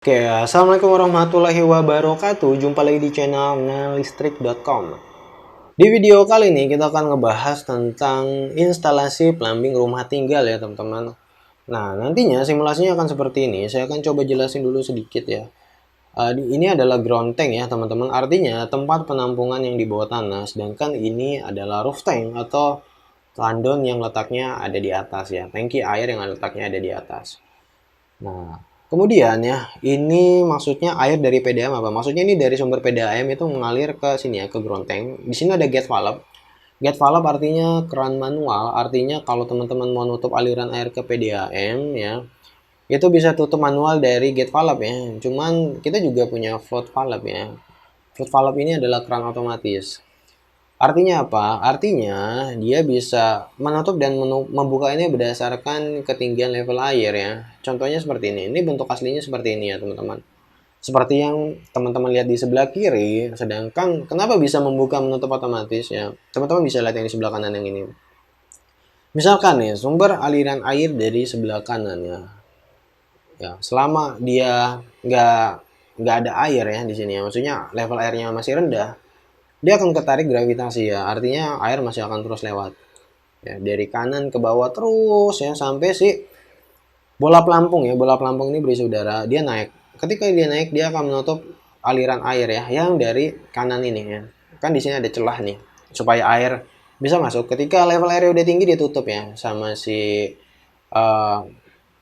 Oke, assalamualaikum warahmatullahi wabarakatuh. Jumpa lagi di channel ngelistrik.com. Di video kali ini kita akan ngebahas tentang instalasi plumbing rumah tinggal ya teman-teman. Nah, nantinya simulasinya akan seperti ini. Saya akan coba jelasin dulu sedikit ya. Ini adalah ground tank ya teman-teman. Artinya tempat penampungan yang di bawah tanah. Sedangkan ini adalah roof tank atau tandon yang letaknya ada di atas ya. Tangki air yang letaknya ada di atas. Nah, kemudian ya, ini maksudnya air dari PDAM apa? Maksudnya ini dari sumber PDAM itu mengalir ke sini ya, ke ground tank. Di sini ada gate valve. Gate valve artinya keran manual, artinya kalau teman-teman mau nutup aliran air ke PDAM ya, itu bisa tutup manual dari gate valve ya. Cuman kita juga punya float valve ya. Float valve ini adalah keran otomatis. Artinya apa? Artinya dia bisa menutup dan membuka ini berdasarkan ketinggian level air ya. Contohnya seperti ini. Ini bentuk aslinya seperti ini ya teman-teman. Seperti yang teman-teman lihat di sebelah kiri. Sedangkan kenapa bisa membuka menutup otomatis ya? Teman-teman bisa lihat yang di sebelah kanan yang ini. Misalkan nih sumber aliran air dari sebelah kanan ya. Ya selama dia nggak ada air ya di sini ya. Maksudnya level airnya masih rendah, dia akan ketarik gravitasi ya, artinya air masih akan terus lewat ya, dari kanan ke bawah terus ya sampai si bola pelampung ya. Bola pelampung ini berisi udara, dia naik. Ketika dia naik, dia akan menutup aliran air ya yang dari kanan ini ya. Kan di sini ada celah nih supaya air bisa masuk. Ketika level airnya udah tinggi, dia tutup ya sama si uh,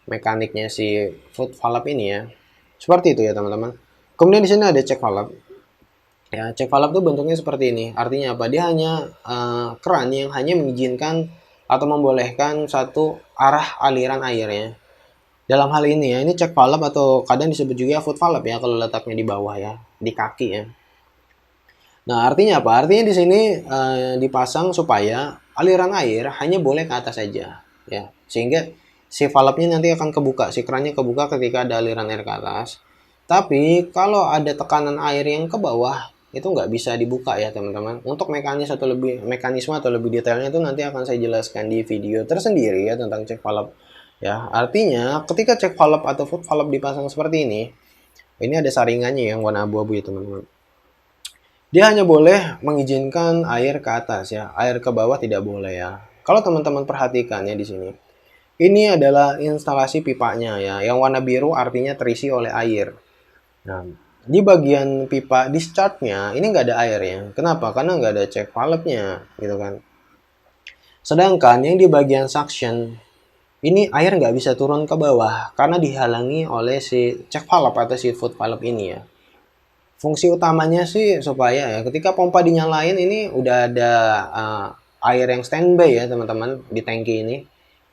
mekaniknya si foot valve ini ya. Seperti itu ya teman-teman. Kemudian di sini ada check valve. Ya, check valve itu bentuknya seperti ini. Artinya apa? Dia hanya keran yang hanya mengizinkan atau membolehkan satu arah aliran airnya. Dalam hal ini ya, ini check valve atau kadang disebut juga foot valve ya kalau letaknya di bawah ya, di kaki ya. Nah, artinya apa? Artinya di sini dipasang supaya aliran air hanya boleh ke atas saja ya. Sehingga si valve-nya nanti akan kebuka, si kerannya kebuka ketika ada aliran air ke atas. Tapi kalau ada tekanan air yang ke bawah, itu nggak bisa dibuka ya teman-teman. Untuk mekanisme atau lebih detailnya itu nanti akan saya jelaskan di video tersendiri ya tentang check valve. Ya, artinya ketika check valve atau foot valve dipasang seperti ini ada saringannya yang warna abu-abu ya teman-teman. Dia hanya boleh mengizinkan air ke atas ya, air ke bawah tidak boleh ya. Kalau teman-teman perhatikan ya di sini, ini adalah instalasi pipanya ya, yang warna biru artinya terisi oleh air. Nah, di bagian pipa discharge-nya ini nggak ada air ya. Kenapa? Karena nggak ada check valve-nya gitu kan. Sedangkan yang di bagian suction ini air nggak bisa turun ke bawah karena dihalangi oleh si check valve atau si foot valve ini ya. Fungsi utamanya sih supaya ya ketika pompa dinyalain ini udah ada air yang standby ya teman-teman di tangki ini.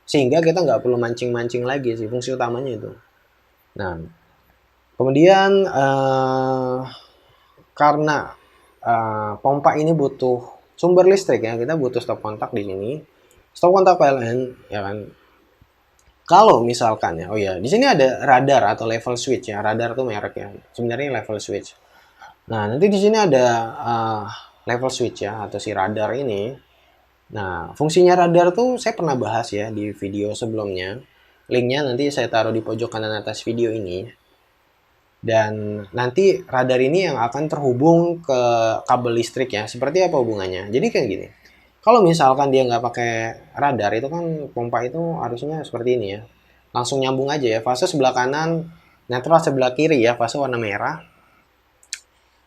Sehingga kita nggak perlu mancing-mancing lagi sih, fungsi utamanya itu. Nah, kemudian karena pompa ini butuh sumber listrik ya, kita butuh stop kontak di sini. Stop kontak PLN ya kan. Kalau misalkan ya, oh ya, di sini ada radar atau level switch ya. Radar tuh merek ya. Sebenarnya level switch. Nah, nanti di sini ada level switch ya atau si radar ini. Nah, fungsinya radar tuh saya pernah bahas ya di video sebelumnya. Linknya nanti saya taruh di pojok kanan atas video ini. Dan nanti radar ini yang akan terhubung ke kabel listrik ya. Seperti apa hubungannya? Jadi kayak gini. Kalau misalkan dia nggak pakai radar, itu kan pompa itu harusnya seperti ini ya. Langsung nyambung aja ya. Fase sebelah kanan, netral sebelah kiri ya. Fase warna merah.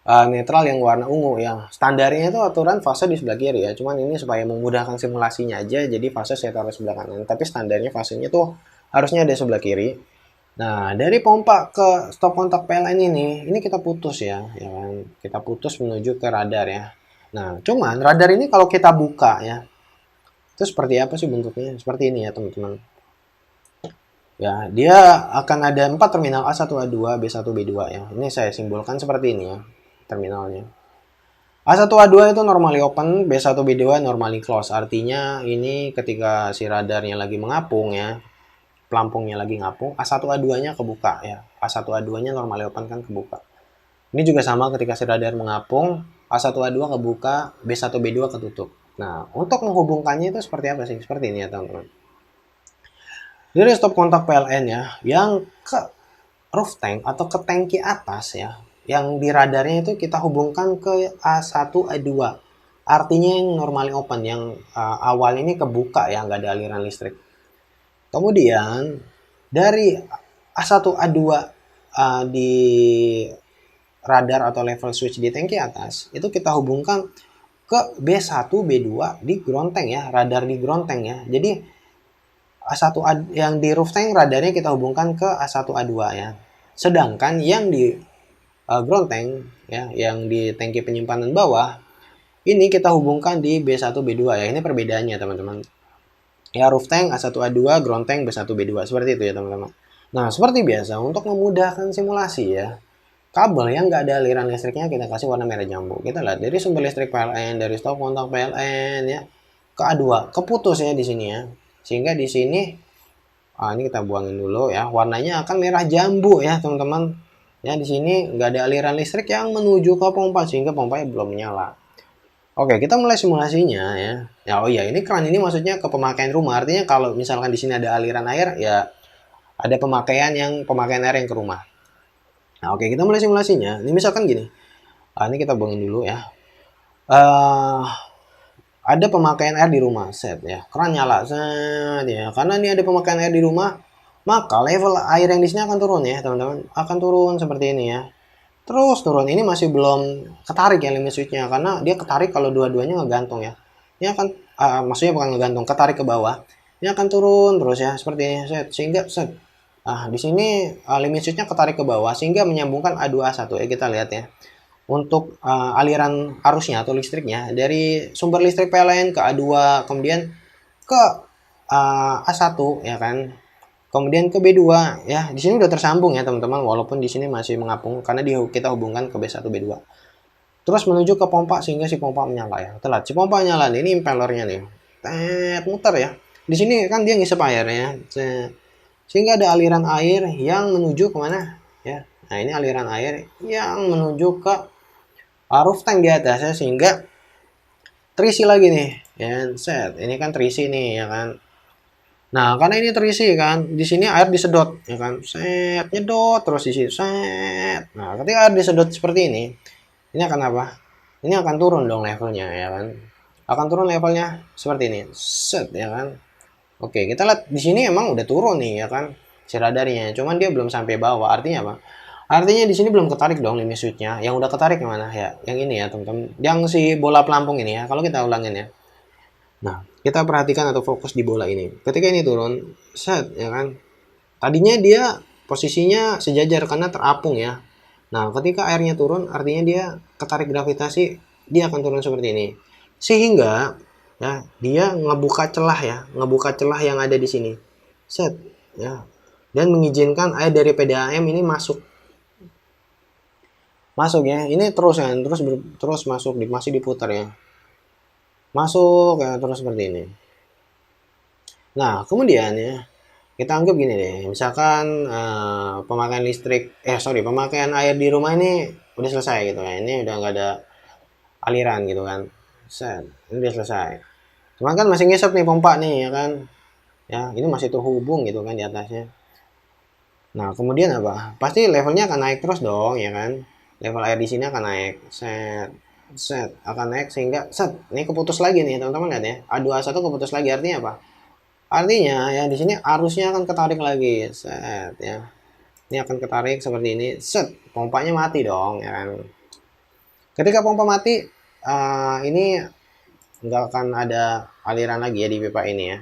Netral yang warna ungu ya. Standarnya itu aturan fase di sebelah kiri ya. Cuman ini supaya memudahkan simulasinya aja. Jadi fase saya taruh sebelah kanan. Tapi standarnya fasenya tuh harusnya ada sebelah kiri. Nah, dari pompa ke stop kontak PLN ini kita putus ya kan. Kita putus menuju ke radar ya. Nah, cuman radar ini kalau kita buka ya, itu seperti apa sih bentuknya? Seperti ini ya, teman-teman. Ya, dia akan ada 4 terminal A1, A2, B1, B2 ya. Ini saya simbolkan seperti ini ya, terminalnya. A1, A2 itu normally open, B1, B2 normally close. Artinya ini ketika si radarnya lagi mengapung ya, pelampungnya lagi ngapung, A1 A2-nya kebuka ya. A1 A2-nya normally open kan kebuka. Ini juga sama ketika si radar mengapung, A1 A2 kebuka, B1 B2 ketutup. Nah, untuk menghubungkannya itu seperti apa sih? Seperti ini ya, teman-teman. Dari stop kontak PLN ya, yang ke roof tank atau ke tangki atas ya, yang di radarnya itu kita hubungkan ke A1 A2. Artinya yang normally open, yang awal ini kebuka ya, nggak ada aliran listrik. Kemudian dari A1 A2 di radar atau level switch di tangki atas itu kita hubungkan ke B1 B2 di ground tank ya, radar di ground tank ya. Jadi A1 yang di roof tank radarnya kita hubungkan ke A1 A2 ya. Sedangkan yang di ground tank ya, yang di tangki penyimpanan bawah ini kita hubungkan di B1 B2 ya. Ini perbedaannya teman-teman. Ya, roof tank A1 A2, ground tank B1 B2. Seperti itu ya teman-teman. Nah, seperti biasa untuk memudahkan simulasi ya, kabel yang nggak ada aliran listriknya kita kasih warna merah jambu. Kita lihat dari sumber listrik PLN, dari stop kontak PLN ya, ke A2, keputus ya di sini ya. Sehingga di sini ini kita buangin dulu ya, warnanya akan merah jambu ya teman-teman. Ya, di sini nggak ada aliran listrik yang menuju ke pompa sehingga pompanya belum menyala. Oke, kita mulai simulasinya ya. Ya, oh iya, ini keran ini maksudnya ke pemakaian rumah. Artinya kalau misalkan di sini ada aliran air, ya ada pemakaian air yang ke rumah. Nah, oke, kita mulai simulasinya. Ini misalkan gini. Ini kita buangin dulu ya. Ada pemakaian air di rumah, set ya. Keran nyala, set ya. Karena ini ada pemakaian air di rumah, maka level air yang di sini akan turun ya, teman-teman. Akan turun seperti ini ya. Terus turun, ini masih belum ketarik ya limit switch-nya, karena dia ketarik kalau dua-duanya ngegantung ya. Ini akan maksudnya bukan ngegantung, ketarik ke bawah. Ini akan turun terus ya, seperti ini set, sehingga set. Di sini limit switch-nya ketarik ke bawah sehingga menyambungkan A2 A1 ya, kita lihat ya. Untuk aliran arusnya atau listriknya dari sumber listrik PLN ke A2, kemudian ke A1 ya kan. Kemudian ke B2 ya, di sini udah tersambung ya teman-teman, walaupun di sini masih mengapung karena kita hubungkan ke B1 B2. Terus menuju ke pompa sehingga si pompa menyala ya. Telat, si pompa nyala nih, ini impellernya nih. Muter ya. Di sini kan dia ngisep air ya. Sehingga ada aliran air yang menuju kemana ya. Nah, ini aliran air yang menuju ke roof tank di atasnya sehingga terisi lagi nih ya. Set, ini kan terisi nih ya kan. Nah, karena ini terisi kan, di sini air disedot, ya kan, set, nyedot terus di sini, set. Nah, ketika air disedot seperti ini akan apa? Ini akan turun dong levelnya, ya kan? Akan turun levelnya seperti ini, set, ya kan? Oke, kita lihat di sini emang udah turun nih, ya kan? Si radarnya, cuman dia belum sampai bawah. Artinya apa? Artinya di sini belum ketarik dong limit switch-nya. Yang udah ketarik yang mana ya? Yang ini ya, teman-teman. Yang si bola pelampung ini ya. Kalau kita ulangin ya. Nah, kita perhatikan atau fokus di bola ini. Ketika ini turun, set ya kan. Tadinya dia posisinya sejajar karena terapung ya. Nah, ketika airnya turun, artinya dia ketarik gravitasi, dia akan turun seperti ini. Sehingga ya, dia ngebuka celah ya, ngebuka celah yang ada di sini. Set ya. Dan mengizinkan air dari PDAM ini masuk. Masuk ya. Ini terus ya, terus masuk, masih diputar ya. Masuk ya, terus seperti ini. Nah, kemudian ya, kita anggap gini deh, misalkan pemakaian pemakaian air di rumah ini udah selesai gitu ya, ini udah nggak ada aliran gitu kan, set, ini udah selesai. Cuma kan masih ngisep nih pompa nih ya kan, ya ini masih terhubung gitu kan di atasnya. Nah, kemudian apa? Pasti levelnya akan naik terus dong ya kan, level air di sini akan naik, set akan naik sehingga set ini keputus lagi nih teman-teman, lihat ya, A2A1 keputus lagi, artinya apa? Artinya ya di sini arusnya akan ketarik lagi, set ya. Ini akan ketarik seperti ini, set, pompanya mati dong ya kan. Ketika pompa mati, ini nggak akan ada aliran lagi ya di pipa ini ya.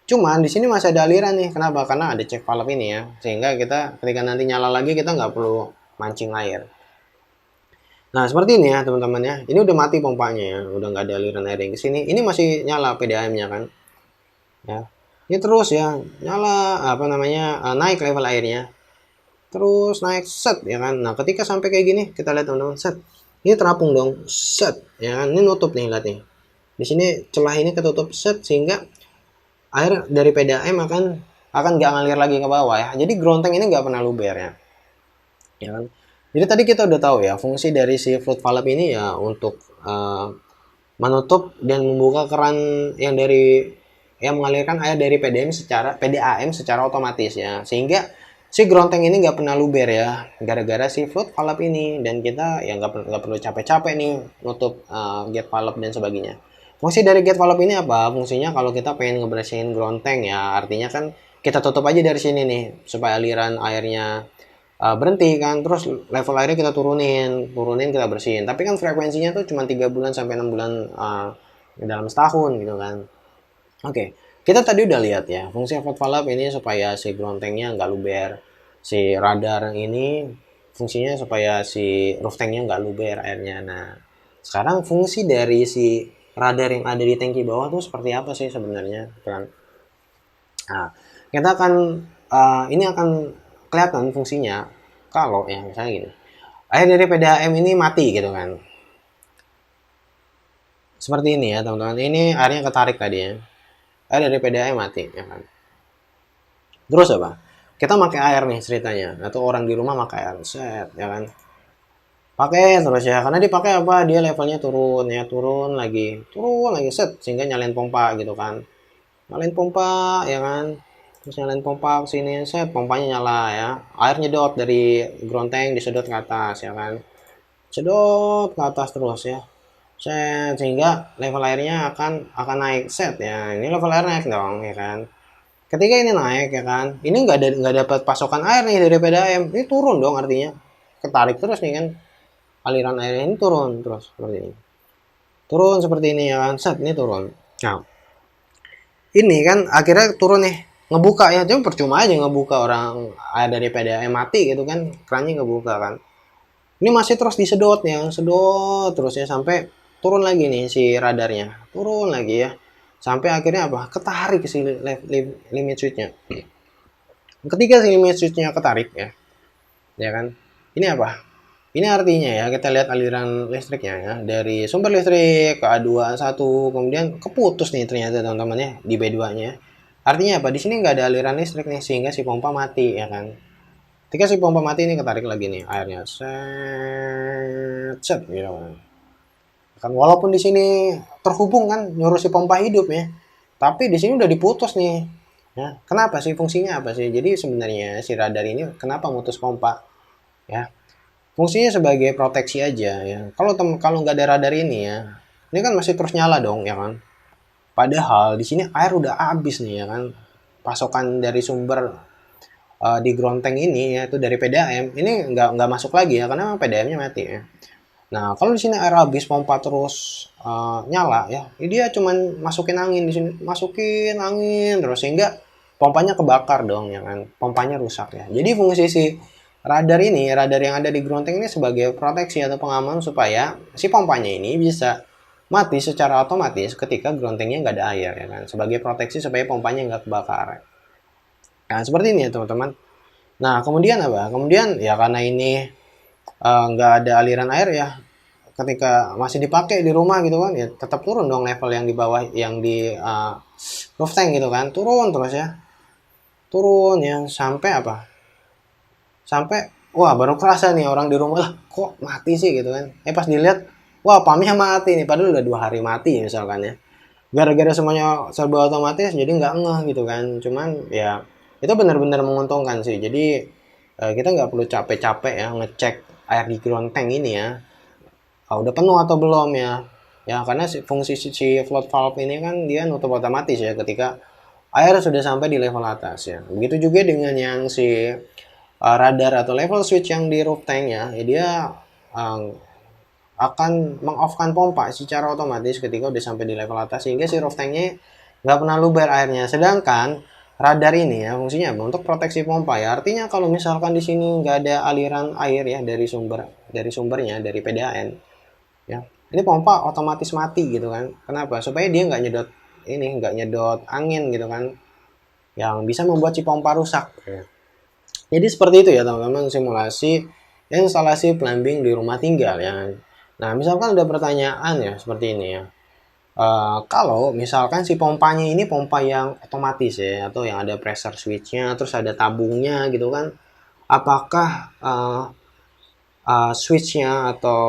Cuman di sini masih ada aliran nih, kenapa? Karena ada check valve ini ya, sehingga kita ketika nanti nyala lagi kita nggak perlu mancing air. Nah, seperti ini ya teman-teman ya. Ini udah mati pompanya ya, udah nggak ada aliran air yang ke sini. Ini masih nyala PDAM-nya kan. Ya. Ini terus ya, nyala naik level airnya. Terus naik set ya kan. Nah, ketika sampai kayak gini, kita lihat teman-teman, set. Ini terapung dong, set ya kan. Ini nutup nih, lihat nih. Di sini celah ini ketutup set sehingga air dari PDAM akan nggak ngalir lagi ke bawah ya. Jadi ground tank ini nggak pernah luber ya. Ya kan. Jadi tadi kita udah tahu ya, fungsi dari si float valve ini ya untuk menutup dan membuka keran yang mengalirkan air dari PDAM secara otomatis ya. Sehingga si Gronteng ini nggak pernah luber ya, gara-gara si float valve ini. Dan kita ya nggak perlu capek-capek nih nutup gate valve dan sebagainya. Fungsi dari gate valve ini apa? Fungsinya kalau kita pengen ngebersihin Gronteng ya, artinya kan kita tutup aja dari sini nih supaya aliran airnya berhenti kan, terus level airnya kita turunin kita bersihin. Tapi kan frekuensinya tuh cuma 3 bulan sampai 6 bulan dalam setahun gitu kan. Oke, kita tadi udah lihat ya fungsi float valve ini supaya si Grontengnya nggak luber. Si radar ini fungsinya supaya si roof tanknya nggak luber airnya. Nah, sekarang fungsi dari si radar yang ada di tangki bawah tuh seperti apa sih sebenarnya kan? Nah, kita akan ini akan kelihatan fungsinya kalau ya misalnya gini, air dari PDAM ini mati gitu kan, seperti ini ya teman-teman, ini airnya ketarik tadi ya, air dari PDAM mati ya kan. Terus apa, kita pakai air nih ceritanya, atau orang di rumah pakai air set ya kan, pakai terus ya, karena dipakai apa, dia levelnya turun ya, turun lagi set, sehingga nyalain pompa gitu kan, nyalain pompa ya kan, terus nyalain pompa sini set, pompanya nyala ya, air nyedot dari Gronteng disedot ke atas ya kan, sedot ke atas terus ya set, sehingga level airnya akan naik set ya, ini level air naik dong ya kan. Ketika ini naik ya kan, ini nggak dapat pasokan air nih dari PDAM, ini turun dong, artinya ketarik terus nih kan, aliran air ini turun terus seperti ini, turun seperti ini ya kan, set ini turun. Nah, ini kan akhirnya turun nih, ngebuka ya, cuma percuma aja ngebuka, orang air dari PDAM mati gitu kan, kerannya ngebuka kan, ini masih terus disedot ya, sedot terus ya, sampai turun lagi nih si radarnya, turun lagi ya, sampai akhirnya apa, ketarik si limit switchnya. Ketika si limit switchnya ketarik ya kan, ini apa, ini artinya ya, kita lihat aliran listriknya ya, dari sumber listrik ke A2 A1, kemudian keputus nih ternyata teman-teman ya di B2 nya. Artinya apa, di sini nggak ada aliran listrik nih, sehingga si pompa mati ya kan. Ketika si pompa mati, ini ketarik lagi nih airnya, set gitu kan, walaupun di sini terhubung kan, nyuruh si pompa hidup ya, tapi di sini udah diputus nih ya. Kenapa sih, fungsinya apa sih? Jadi sebenarnya si radar ini kenapa mutus pompa ya, fungsinya sebagai proteksi aja ya. Kalau nggak ada radar ini ya, ini kan masih terus nyala dong ya kan, padahal di sini air udah habis nih ya kan, pasokan dari sumber di Gronteng ini yaitu dari PDAM ini nggak masuk lagi ya, karena PDAM-nya mati ya. Nah, kalau di sini air habis, pompa terus nyala ya, dia cuman masukin angin di sini, masukin angin terus, sehingga pompanya kebakar dong ya kan, pompanya rusak ya. Jadi fungsi si radar yang ada di Gronteng ini sebagai proteksi atau pengaman supaya si pompanya ini bisa mati secara otomatis ketika Grontengnya nggak ada air ya kan, sebagai proteksi supaya pompanya nggak kebakar. Nah, seperti ini ya teman-teman. Nah, kemudian apa? Kemudian ya karena ini nggak ada aliran air ya, ketika masih dipakai di rumah gitu kan ya, tetap turun dong level yang di bawah, yang di roof tank gitu kan, turun terus ya, turun ya, sampai apa, sampai wah baru kerasa nih orang di rumah, lah kok mati sih gitu kan, pas dilihat wah pamnya mati nih, padahal udah 2 hari mati misalkan ya, gara-gara semuanya serba otomatis jadi nggak ngeh gitu kan. Cuman ya itu benar-benar menguntungkan sih, jadi kita nggak perlu capek-capek ya ngecek air di Gronteng ini ya, udah penuh atau belum ya. Ya karena fungsi si float valve ini kan dia nutup otomatis ya ketika air sudah sampai di level atas ya. Begitu juga dengan yang si radar atau level switch yang di roof tank ya, dia uh, akan mengoffkan pompa secara otomatis ketika udah sampai di level atas, sehingga si roof tanknya nggak pernah luber airnya. Sedangkan radar ini ya fungsinya untuk proteksi pompa ya, artinya kalau misalkan di sini nggak ada aliran air ya dari sumbernya dari PDAM ya, ini pompa otomatis mati gitu kan. Kenapa? Supaya dia nggak nyedot angin gitu kan, yang bisa membuat si pompa rusak ya. Jadi seperti itu ya teman-teman, simulasi instalasi plumbing di rumah tinggal ya. Nah, misalkan ada pertanyaan ya seperti ini ya, kalau misalkan si pompanya ini pompa yang otomatis ya, atau yang ada pressure switchnya, terus ada tabungnya gitu kan, apakah switchnya atau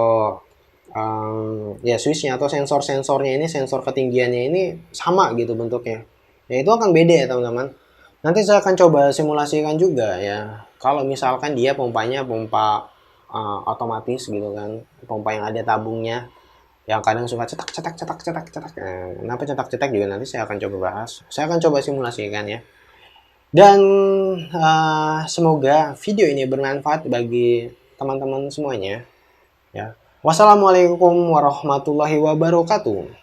ya switchnya atau sensor-sensornya ini, sensor ketinggiannya ini sama gitu bentuknya? Ya itu akan beda ya teman-teman. Nanti saya akan coba simulasikan juga ya. Kalau misalkan dia pompanya pompa otomatis gitu kan, pompa yang ada tabungnya, yang kadang suka cetak cetak cetak cetak cetak. Kenapa cetak cetak juga nanti saya akan coba bahas. Saya akan coba simulasikan ya. Dan semoga video ini bermanfaat bagi teman-teman semuanya. Ya. Wassalamualaikum warahmatullahi wabarakatuh.